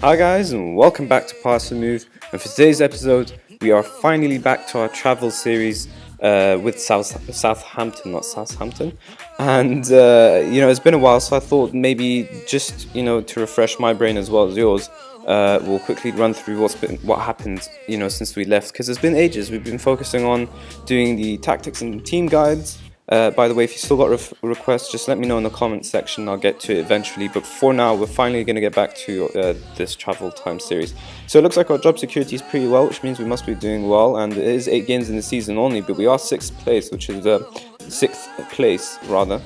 Hi guys, and welcome back to Pass and Move. And for today's episode, we are finally back to our travel series with Southampton, not Southampton. And it's been a while, so I thought maybe just to refresh my brain as well as yours, we'll quickly run through what happened since we left, because it's been ages. We've been focusing on doing the tactics and team guides. By the way, if you still got requests, just let me know in the comments section. I'll get to it eventually. But for now, we're finally going to get back to this travel time series. So it looks like our job security is pretty well, which means we must be doing well. And it is 8 games in the season only, but we are 6th place, which is 6th place rather,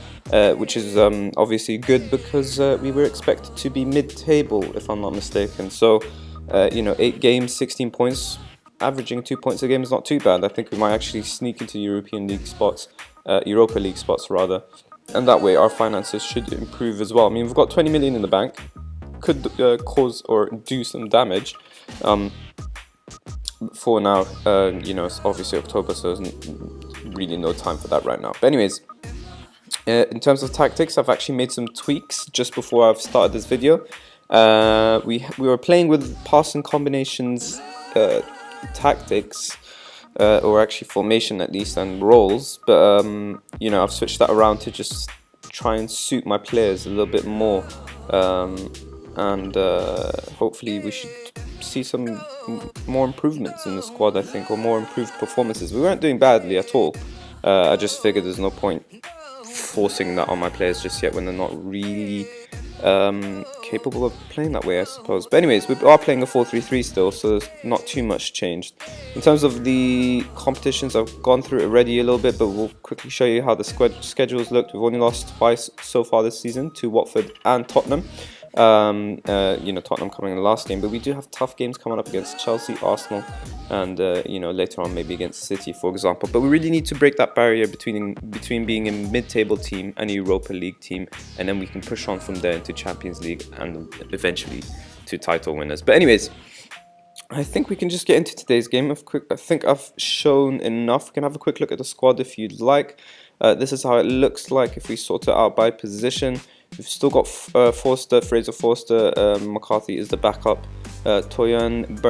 which is obviously good because we were expected to be mid-table, if I'm not mistaken. So 8 games, 16 points. Averaging 2 points a game is not too bad. I think we might actually sneak into Europa League spots rather, and that way our finances should improve as well. I mean, we've got 20 million in the bank, could cause or do some damage. For now, it's obviously October, so there's really no time for that right now. But anyways, in terms of tactics, I've actually made some tweaks just before I've started this video. We were playing with passing combinations tactics, or actually formation at least, and roles, but I've switched that around to just try and suit my players a little bit more, and hopefully we should see some more improvements in the squad, I think, or more improved performances. We weren't doing badly at all. I just figured there's no point forcing that on my players just yet when they're not really capable of playing that way, I suppose. But anyways, we are playing a 4-3-3 still, so there's not too much changed. In terms of the competitions, I've gone through it already a little bit, but we'll quickly show you how the schedules looked. We've only lost twice so far this season, to Watford and Tottenham. Tottenham coming in the last game, but we do have tough games coming up against Chelsea, Arsenal, and later on maybe against City, for example. But we really need to break that barrier between being a mid-table team and a Europa League team, and then we can push on from there into Champions League and eventually to title winners. But anyways, I think we can just get into today's game. I think I've shown enough. We can have a quick look at the squad if you'd like. This is how it looks like if we sort it out by position. We've still got Fraser Forster, McCarthy is the backup, Toyan,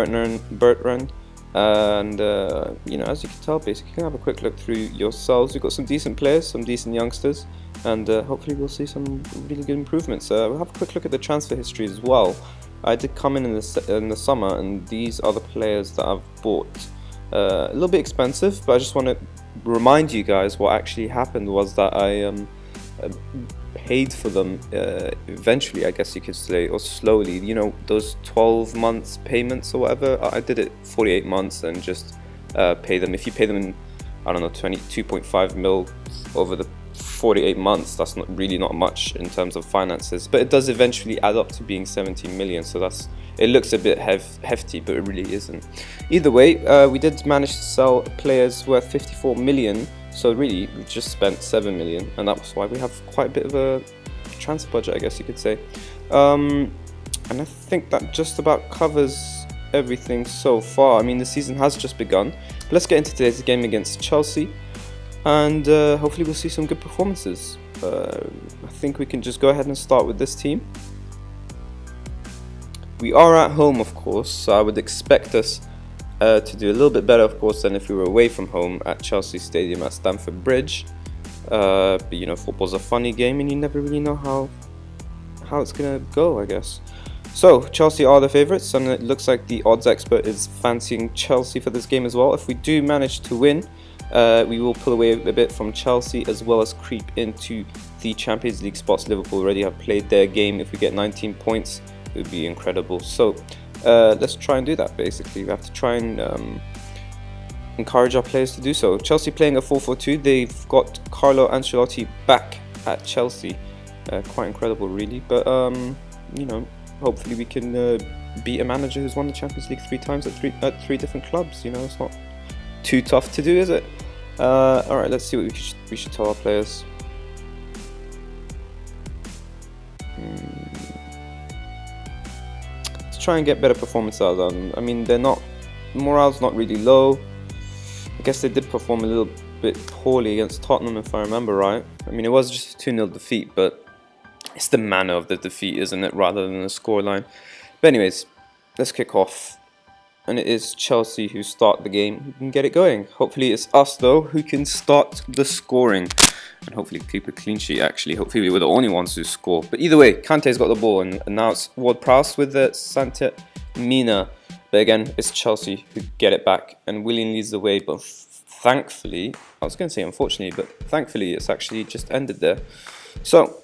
Bertrand, and as you can tell, basically you can have a quick look through yourselves. We've got some decent players, some decent youngsters, and hopefully we'll see some really good improvements. We'll have a quick look at the transfer history as well. I did come in the summer, and these are the players that I've bought. A little bit expensive, but I just want to remind you guys what actually happened was that I paid for them eventually, I guess you could say, or slowly. Those 12 months payments or whatever. I did it 48 months and just pay them. If you pay them in, I don't know, 22.5 mil over the 48 months, that's not much in terms of finances, but it does eventually add up to being 17 million. So it looks a bit hefty, but it really isn't. Either way, we did manage to sell players worth 54 million. So really, we just spent 7 million, and that's why we have quite a bit of a transfer budget, I guess you could say. And I think that just about covers everything so far. I mean, the season has just begun. But let's get into today's game against Chelsea, and hopefully we'll see some good performances. I think we can just go ahead and start with this team. We are at home, of course, so I would expect us to do a little bit better, of course, than if we were away from home at Chelsea Stadium at Stamford Bridge. But football's a funny game, and you never really know how it's gonna go, I guess. So Chelsea are the favourites, and it looks like the odds expert is fancying Chelsea for this game as well. If we do manage to win, we will pull away a bit from Chelsea, as well as creep into the Champions League spots. Liverpool already have played their game. If we get 19 points, it would be incredible. So let's try and do that. Basically, we have to try and encourage our players to do so. Chelsea playing a 4-4-2. They've got Carlo Ancelloti back at Chelsea. Quite incredible, really. But hopefully we can beat a manager who's won the Champions League 3 times at three different clubs. It's not too tough to do, is it? All right, let's see what we should tell our players. Try and get better performance out of them. I mean, morale's not really low. I guess they did perform a little bit poorly against Tottenham, if I remember right. I mean, it was just a 2-0 defeat, but it's the manner of the defeat, isn't it, rather than the scoreline. But anyways, let's kick off. And it is Chelsea who start the game, who can get it going. Hopefully it's us though who can start the scoring. And hopefully keep a clean sheet actually. Hopefully we're the only ones who score. But either way, Kante's got the ball and now it's Ward-Prowse with the Santa Mina. But again, it's Chelsea who get it back. And Willian leads the way, but thankfully, I was going to say unfortunately, but thankfully it's actually just ended there. So,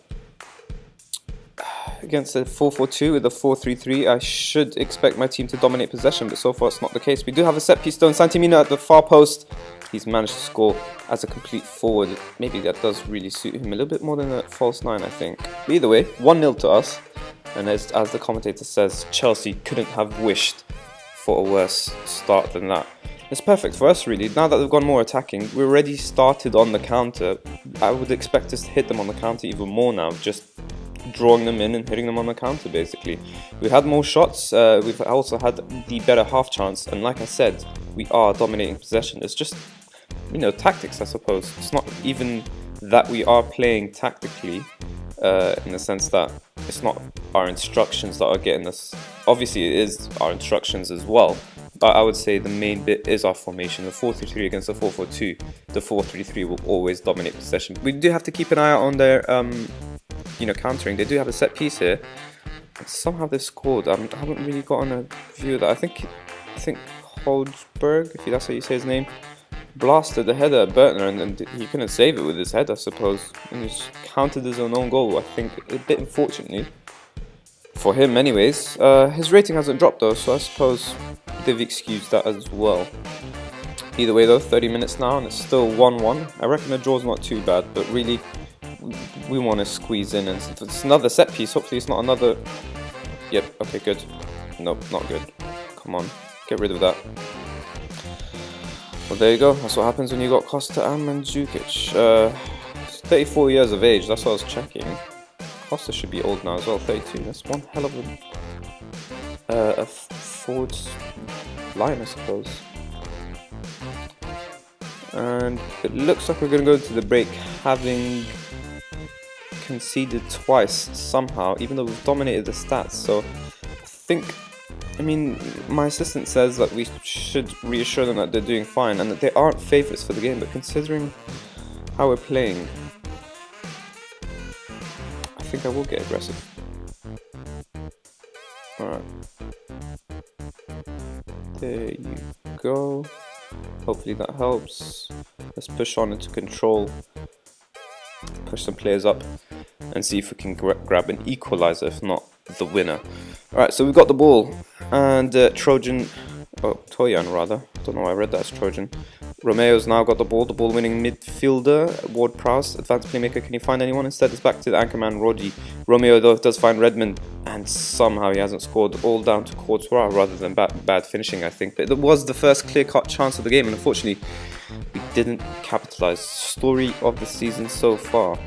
against the 4-4-2 with the 4-3-3, I should expect my team to dominate possession, but so far it's not the case. We do have a set piece though, and Santimina at the far post. He's managed to score as a complete forward. Maybe that does really suit him a little bit more than a false 9, I think. But either way, 1-0 to us. And as the commentator says, Chelsea couldn't have wished for a worse start than that. It's perfect for us really. Now that they've gone more attacking, we're already started on the counter. I would expect us to hit them on the counter even more now, just drawing them in and hitting them on the counter basically. We had more shots, we've also had the better half chance, and like I said, we are dominating possession. It's just, you know, tactics I suppose. It's not even that we are playing tactically in the sense that it's not our instructions that are getting us. Obviously it is our instructions as well, but I would say the main bit is our formation. The 4-3-3 against the 4-4-2, the 4-3-3 will always dominate possession. We do have to keep an eye out on their you know, countering. They do have a set piece here. Somehow they've scored. I haven't really gotten a view of that. I think Holzberg, if that's how you say his name, blasted the header at Bertner, and he couldn't save it with his head, I suppose. And he's counted as an own goal, I think, a bit unfortunately. For him anyways. His rating hasn't dropped though, so I suppose they've excused that as well. Either way though, 30 minutes now and it's still 1-1. I reckon the draw's not too bad, but really we want to squeeze in, and if it's another set piece, hopefully it's not another. Yep, okay, good. Nope, not good. Come on, get rid of that. Well, there you go. That's what happens when you got Costa and Mandzukic. 34 years of age, that's what I was checking. Costa should be old now as well, 32. That's one hell of a forward line, I suppose. And it looks like we're going to go into the break having conceded twice somehow, even though we've dominated the stats. So I think, I mean, my assistant says that we should reassure them that they're doing fine and that they aren't favourites for the game, but considering how we're playing, I think I will get aggressive. Alright. There you go. Hopefully that helps. Let's push on into control. Push some players up and see if we can grab an equalizer, if not the winner. Alright, so we've got the ball, and Toyan rather, I don't know why I read that as Trojan. Romeo's now got the ball winning midfielder, Ward-Prowse, advanced playmaker, can he find anyone? Instead it's back to the anchorman, Roddy. Romeo though does find Redmond, and somehow he hasn't scored, all down to Courtois rather than bad finishing, I think. But it was the first clear-cut chance of the game, and unfortunately we didn't capitalise. Story of the season so far.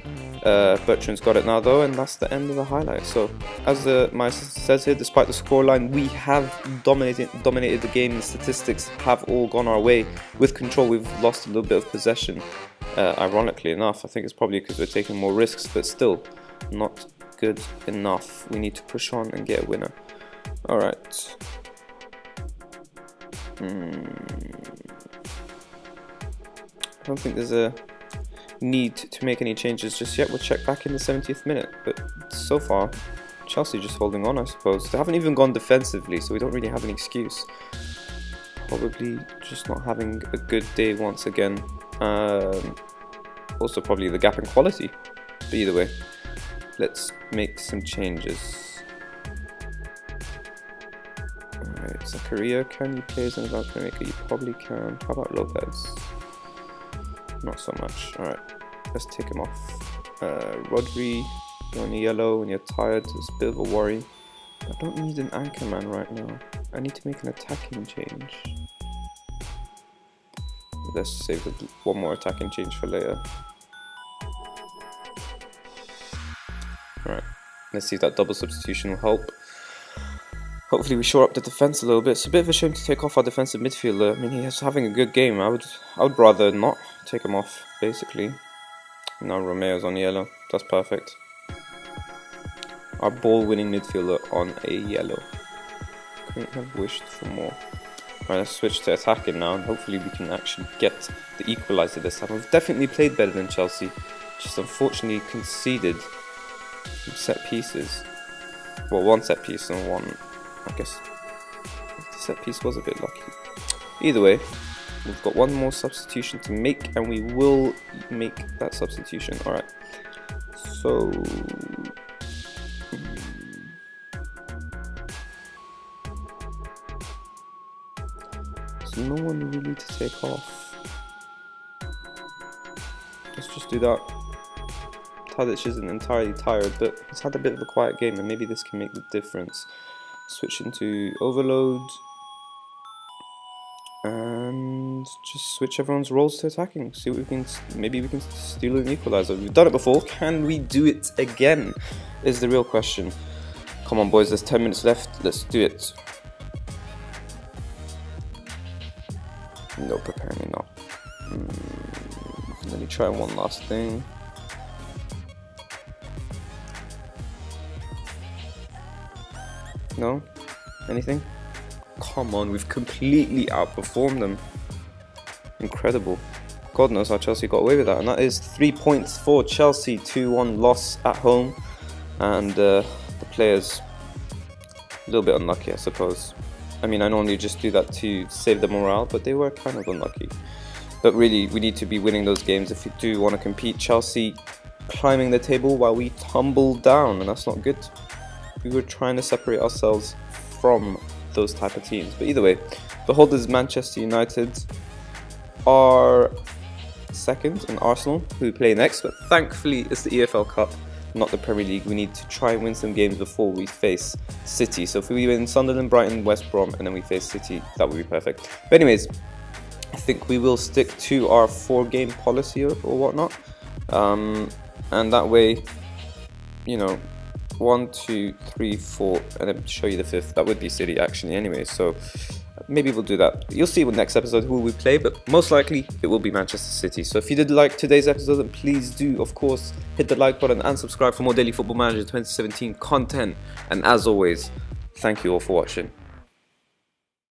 Bertrand's got it now though, and that's the end of the highlight. So as my assistant says here, despite the scoreline, we have dominated the game. The statistics have all gone our way. With control, we've lost a little bit of possession. Ironically enough, I think it's probably because we're taking more risks, but still not good enough. We need to push on and get a winner. Alright. I don't think there's a need to make any changes just yet. We'll check back in the 70th minute, but so far Chelsea just holding on, I suppose. They haven't even gone defensively, so we don't really have an excuse. Probably just not having a good day once again. Also probably the gap in quality, but either way, let's make some changes. Alright, Zakaria, can you play as an advanced playmaker? You probably can. How about Lopez? Not so much. Alright, let's take him off. Rodri, you're on yellow when you're tired, it's a bit of a worry. I don't need an anchorman right now. I need to make an attacking change. Let's save one more attacking change for later. Alright, let's see if that double substitution will help. Hopefully we shore up the defense a little bit. It's a bit of a shame to take off our defensive midfielder. I mean, he's having a good game. I would rather not take him off, basically. Now Romeo's on yellow. That's perfect. Our ball-winning midfielder on a yellow. couldn't have wished for more. Alright, let's switch to attacking now, and hopefully we can actually get the equaliser this time. We've definitely played better than Chelsea, just unfortunately conceded some set pieces. Well, one set piece and one, I guess the set piece was a bit lucky. Either way, we've got one more substitution to make, and we will make that substitution. Alright, so there's no one really to take off. Let's just do that. Tadic isn't entirely tired, but he's had a bit of a quiet game, and maybe this can make the difference. Switch into overload and just switch everyone's roles to attacking. See what we can. Maybe we can steal an equalizer. We've done it before. Can we do it again? Is the real question. Come on, boys. There's 10 minutes left. Let's do it. Nope, apparently not. Let me try one last thing. No? Anything? Come on, we've completely outperformed them. Incredible. God knows how Chelsea got away with that. And that is 3 points for Chelsea, 2-1 loss at home. And the players, a little bit unlucky, I suppose. I mean, I normally just do that to save the morale, but they were kind of unlucky. But really, we need to be winning those games if we do want to compete. Chelsea climbing the table while we tumble down, and that's not good. We were trying to separate ourselves from those type of teams. But either way, the holders Manchester United are second, and Arsenal, who play next. But thankfully, it's the EFL Cup, not the Premier League. We need to try and win some games before we face City. So if we win Sunderland, Brighton, West Brom, and then we face City, that would be perfect. But anyways, I think we will stick to our 4-game policy or whatnot. And that way, you know, 1, 2, 3, 4, and then show you the 5th. That would be City actually anyway, so maybe we'll do that. You'll see with next episode who we play, but most likely it will be Manchester City. So if you did like today's episode, then please do, of course, hit the like button and subscribe for more daily Football Manager 2017 content. And as always, thank you all for watching.